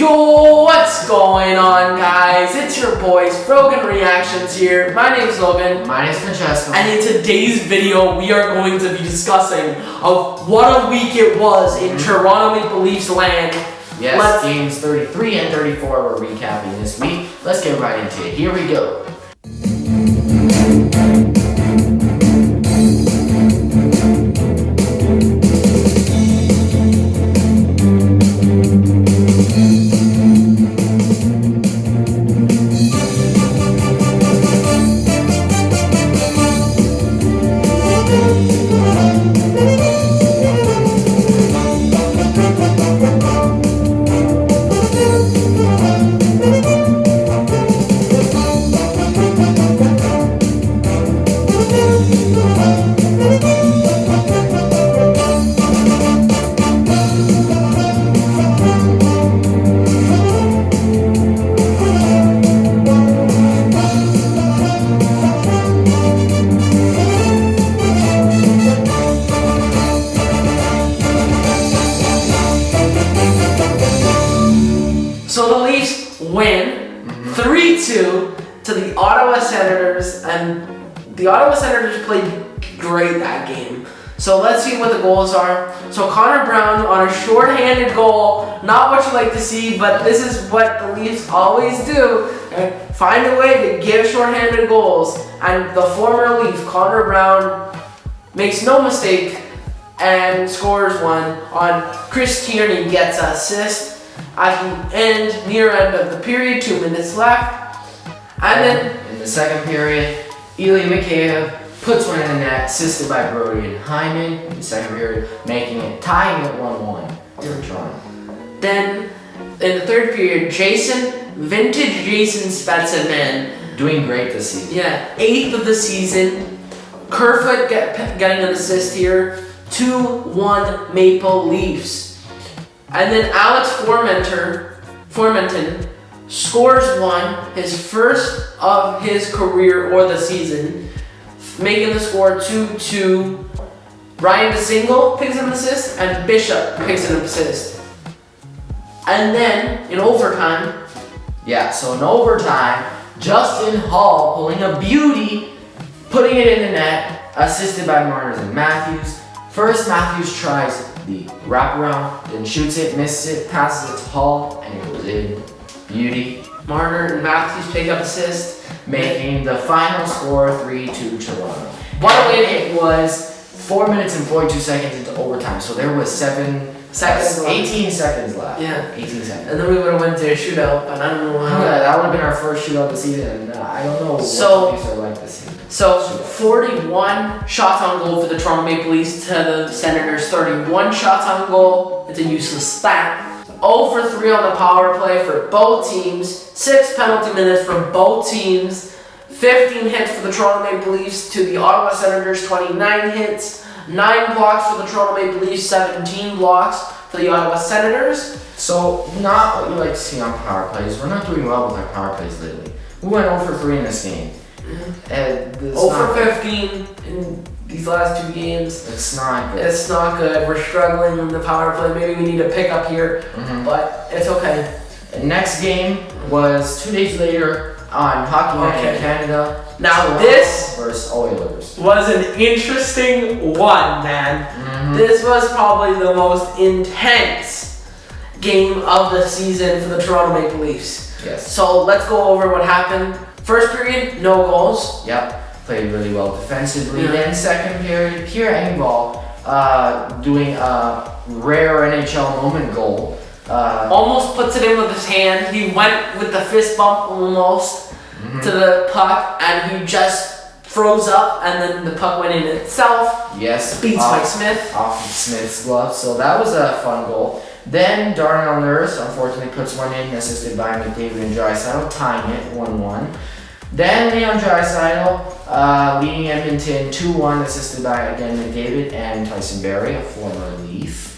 Yo, what's going on, guys? It's your boys, Frogan Reactions here. My name's Logan. My name's Francesco. And in today's video, we are going to be discussing of what a week it was in Toronto Maple Leafs land. Yes, games 33 and 34 we're recapping this week. Let's get right into it. Here we go. So the Leafs win 3-2 to the Ottawa Senators, and the Ottawa Senators played great that game. So let's see what the goals are. So Connor Brown on a short-handed goal, not what you like to see, but this is what the Leafs always do. Find a way to give short-handed goals, and the former Leaf, Connor Brown, makes no mistake and scores one on Chris Tierney, gets an assist at the near end of the period, 2 minutes left. And then in the second period, Eli Mikheyev puts one in the net, assisted by Brody and Hyman in the second period, tying it 1-1 for Toronto. Then in the third period, vintage Jason Spezza, doing great this season. Yeah, 8th of the season. Kerfoot getting an assist here. 2-1 Maple Leafs. And then Alex Formenton scores one, his first of his career or the season, making the score 2-2. Ryan DeSingle picks up an assist, and Bishop picks up an assist. And then in overtime, so in overtime, Justin Hall pulling a beauty, putting it in the net, assisted by Marner and Matthews. First, Matthews tries the wraparound, then shoots it, misses it, passes it to Hall, and it goes in. Beauty. Marner and Matthews pick up assist, making the final score 3-2 Toronto. What a win it was. 4 minutes and 42 seconds into overtime, so there was 18 seconds left. Yeah. 18 seconds. And then we would have went to a shootout, but I don't know how. Yeah, that would have been our first shootout of the season, and I don't know what the Leafs are like this season. So 41 shots on goal for the Toronto Maple Leafs to the Senators, 31 shots on goal. It's a useless stat. 0 for 3 on the power play for both teams. 6 penalty minutes for both teams. 15 hits for the Toronto Maple Leafs to the Ottawa Senators, 29 hits. 9 blocks for the Toronto Maple Leafs, 17 blocks for the Ottawa Senators. So not what you like to see on power plays. We're not doing well with our power plays lately. We went 0 for 3 in this game. 0 for 15 in these last 2 games. It's not good. It's not good. We're struggling in the power play. Maybe we need a pickup here, but it's okay. The next game was 2 days later on Hockey Night in Canada. Now Toronto this versus Oilers was an interesting one, man. This was probably the most intense game of the season for the Toronto Maple Leafs. Yes. So let's go over what happened. First period, no goals. Yep, played really well defensively. Then second period, Pierre Engvall doing a rare NHL moment goal. Almost puts it in with his hand. He went with the fist bump almost to the puck, and he just froze up, and then the puck went in itself. Yes. Beats Mike Smith. Off of Smith's glove, so that was a fun goal. Then Darnell Nurse unfortunately puts one in, assisted by McDavid and Draisaitl, tying it 1-1. Then Leon Draisaitl leading Edmonton 2-1, assisted by again McDavid and Tyson Barrie, a former Leaf.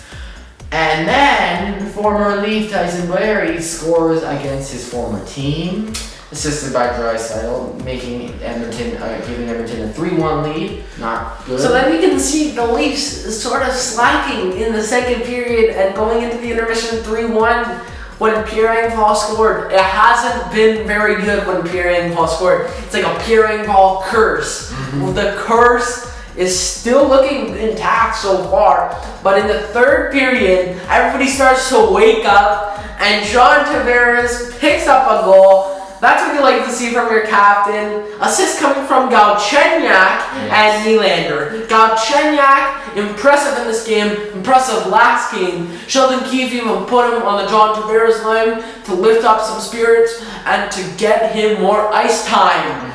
And then former Leaf Tyson Barrie scores against his former team, assisted by Draisaitl, making Edmonton, giving Edmonton a 3-1 lead. Not good. So then you can see the Leafs sort of slacking in the second period and going into the intermission 3-1. when Pierre-Engvall scored. It hasn't been very good when Pierre-Engvall scored. It's like a Pierre-Engvall curse. The curse is still looking intact so far, but in the third period, everybody starts to wake up, and John Tavares picks up a goal. That's what you like to see from your captain. Assist coming from Galchenyuk and Nylander. Galchenyuk, impressive in this game, impressive last game. Sheldon Keefe even put him on the John Tavares line to lift up some spirits and to get him more ice time.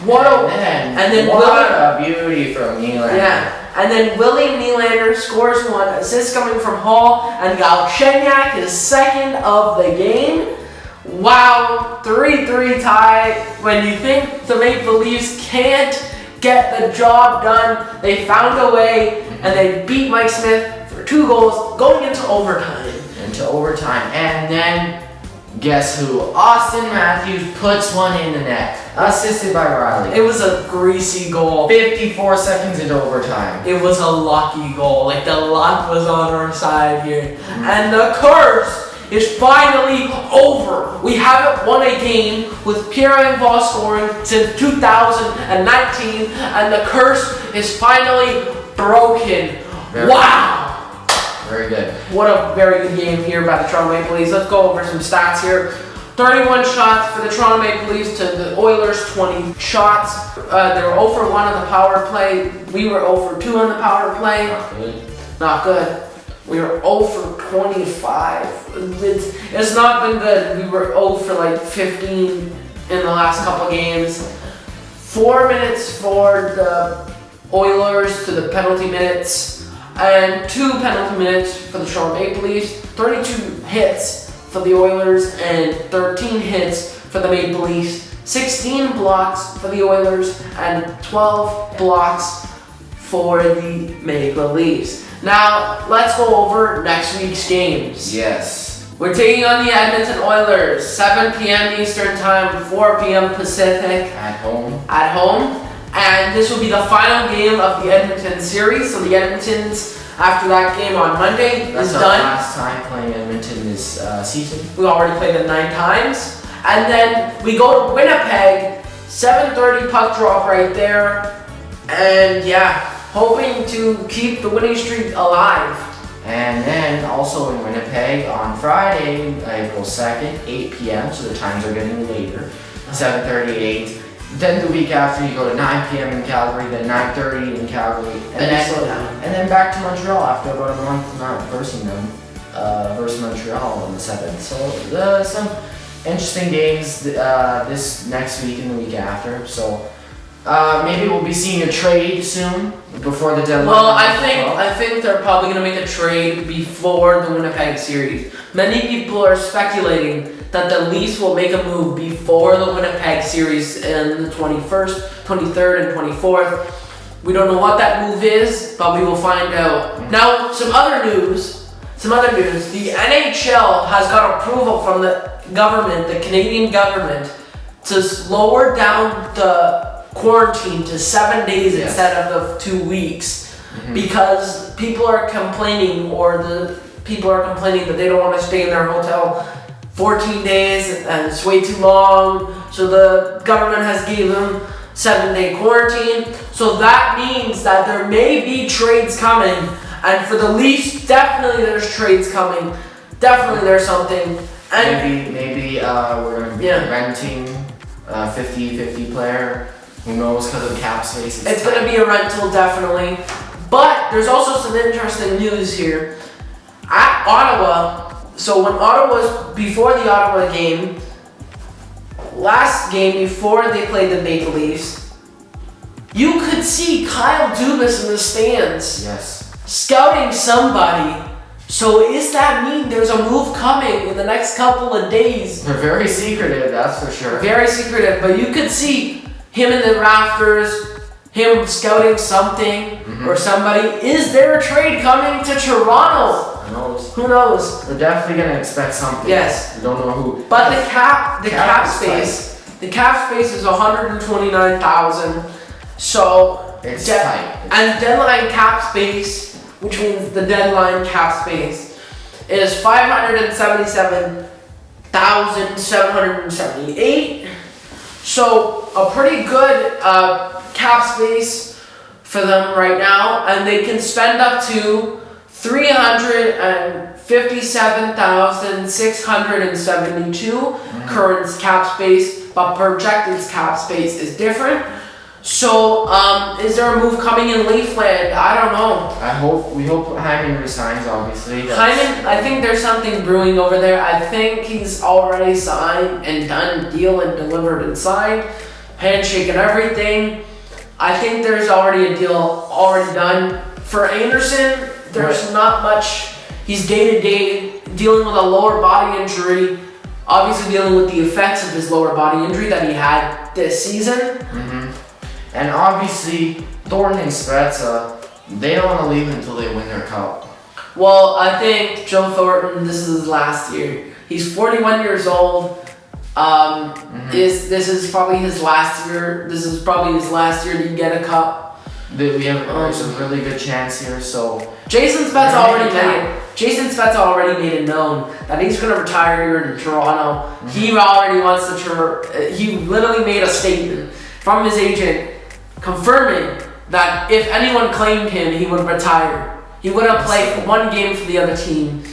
What a beauty from Nylander. Yeah, and then William Nylander scores one. Assist coming from Hall, and Galchenyuk is second of the game. Wow, 3-3 tie. When you think the Maple Leafs can't get the job done, they found a way, and they beat Mike Smith for 2 goals going into overtime. And then guess who? Austin Matthews puts one in the net, assisted by Riley. It was a greasy goal. 54 seconds into overtime. It was a lucky goal. Like, the luck was on our side here. And the curse is finally over. We haven't won a game with Pierre-Engvall scoring since 2019, and the curse is finally broken. Wow! Very good. What a very good game here by the Toronto Maple Leafs. Let's go over some stats here. 31 shots for the Toronto Maple Leafs to the Oilers, 20 shots. They were 0 for 1 on the power play. We were 0 for 2 on the power play. Not good. We were 0 for 25. It's not been good. We were 0 for like 15 in the last couple games. 4 minutes for the Oilers to the penalty minutes, and 2 penalty minutes for the Toronto Maple Leafs. 32 hits for the Oilers and 13 hits for the Maple Leafs. 16 blocks for the Oilers and 12 blocks for the Maple Leafs. Now, let's go over next week's games. Yes. We're taking on the Edmonton Oilers, 7 p.m. Eastern Time, 4 p.m. Pacific. At home. And this will be the final game of the Edmonton series. So the Edmontons, after that game on Monday, is done. That's our last time playing Edmonton this season. We already played it 9 times. And then we go to Winnipeg, 7:30 puck drop right there. And yeah, hoping to keep the winning streak alive. And then also in Winnipeg on Friday, April 2nd, 8 p.m. So the times are getting later. 7:38. Then the week after you go to 9 p.m. in Calgary, then 9:30 in Calgary, and then back to Montreal after about a month not versing them, versus Montreal on the 7th. So some interesting games this next week and the week after. So maybe we'll be seeing a trade soon before the deadline. Well, I think they're probably gonna make a trade before the Winnipeg series. Many people are speculating that the Leafs will make a move before the Winnipeg series in the 21st, 23rd, and 24th. We don't know what that move is, but we will find out. Now, some other news. The NHL has got approval from the government, the Canadian government, to lower down the quarantine to 7 days instead of the 2 weeks, because people are complaining that they don't want to stay in their hotel 14 days and it's way too long. So the government has given them 7-day quarantine. So that means that there may be trades coming. And for the Leafs, definitely there's trades coming. Definitely there's something. And maybe we're going to be renting a 50-50 player. Who knows, because of the cap space. It's going to be a rental, definitely. But there's also some interesting news here. At Ottawa, so when before the Ottawa game, last game before they played the Maple Leafs, you could see Kyle Dubas in the stands. Yes. Scouting somebody. So does that mean there's a move coming in the next couple of days? They're very secretive, that's for sure. Very secretive, but you could see him in the rafters, him scouting something or somebody. Is there a trade coming to Toronto? Who knows? We're definitely gonna expect something. Yes. We don't know who. But the cap space is 129,000. So it's tight. And deadline cap space, which means the deadline cap space, is 577 $1,778. So a pretty good cap space for them right now, and they can spend up to $357,672 current cap space, but projected cap space is different. So, is there a move coming in Leafland? I don't know. We hope Hyman resigns, obviously. Hyman, I think there's something brewing over there. I think he's already signed and done, deal and delivered and signed, handshake and everything. I think there's already a deal already done. For Anderson, there's not much. He's day-to-day dealing with a lower body injury, obviously dealing with the effects of his lower body injury that he had this season. And obviously, Thornton and Spezza, they don't want to leave until they win their cup. Well, I think Joe Thornton, this is his last year. He's 41 years old. This is probably his last year. This is probably his last year to get a cup. We have there's a really good chance here. So Jason Spezza already made it known that he's going to retire here in Toronto. He already wants to. He literally made a statement from his agent confirming that if anyone claimed him, he would retire. He wouldn't play one game for the other team.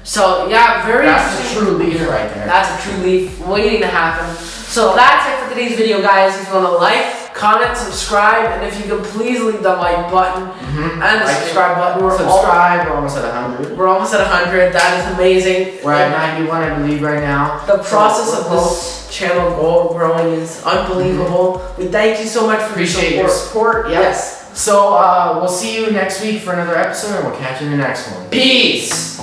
So yeah, that's a true leaf right there. That's a true leaf waiting to happen. So that's it for today's video, guys. If you want to like, comment, subscribe, and if you can please leave the like button and the subscribe button. We're almost at 100. We're almost at 100. That is amazing. We're at 91, I believe, right now. The process of this channel growing is unbelievable. We thank you so much for your support. Yes. So we'll see you next week for another episode, and we'll catch you in the next one. Peace.